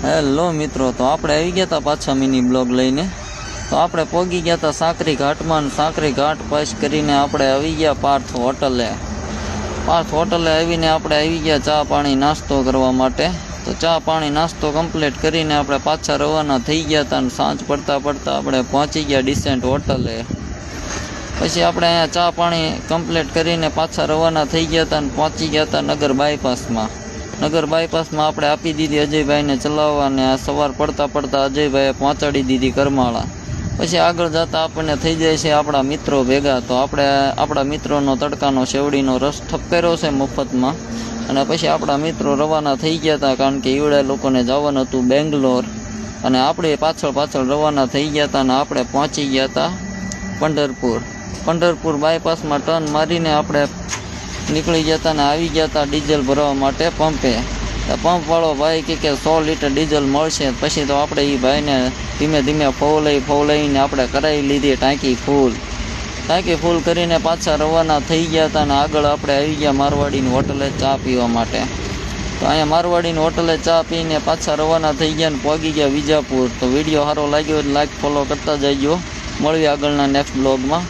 Hello મિત્રો, તો આપણે આવી ગયા હતા પાછા મિની બ્લોગ લઈને. તો આપણે પહોંચી ગયા હતા સાંકરી ઘાટમાં. સાંકરી ઘાટ પાસ કરીને આપણે આવી ગયા પાર્થ હોટલે. પાર્થ હોટલે આવીને આપણે આવી ગયા ચા પાણી નાસ્તો કરવા માટે. તો ચા પાણી નાસ્તો કમ્પ્લીટ કરીને આપણે પાછા રવાના થઈ ગયા હતા અને સાંજ પડતા આપણે પહોંચી ગયા ડિસેન્ટ હોટલે. પછી આપણે અહીંયા ચા પાણી કમ્પ્લીટ કરીને પાછા રવાના થઈ ગયા હતા અને પહોંચી ગયા હતા નગર બાયપાસમાં. નગર બાયપાસમાં આપણે આપી દીધી અજયભાઈને ચલાવવા અને સવાર પડતા અજયભાઈએ પહોંચાડી દીધી કરમાળા. પછી આગળ જતાં આપણને થઈ જાય છે આપણા મિત્રો ભેગા. તો આપણે આપણા મિત્રોનો તડકાનો શેવડીનો રસ ઠપકાર્યો છે મફતમાં. અને પછી આપણા મિત્રો રવાના થઈ ગયા હતા, કારણ કે ઈવડે લોકોને જવાનું હતું બેંગ્લોર. અને આપણે પાછળ રવાના થઈ ગયા હતા અને આપણે પહોંચી ગયા હતા પંઢરપુર બાયપાસમાં ટર્ન મારીને આપણે નીકળી ગયા હતા અને આવી ગયા હતા ડીઝલ ભરવા માટે પંપે. પંપવાળો ભાઈ કે 100 લીટર ડીઝલ મળશે. પછી તો આપણે એ ભાઈને ધીમે ફોવલાઈને આપણે કરાવી લીધી ટાંકી ફૂલ કરીને પાછા રવાના થઈ ગયા હતા. અને આગળ આપણે આવી ગયા મારવાડીની હોટલે ચા પીવા માટે. તો અહીંયા મારવાડીની હોટલે ચા પીને પાછા રવાના થઈ ગયા અને પહોંચી ગયા વિજાપુર. તો વિડીયો સારો લાગ્યો એટલે લાઈક ફોલો કરતા જઈજો. મળીએ આગળના નેક્સ્ટ બ્લોગમાં.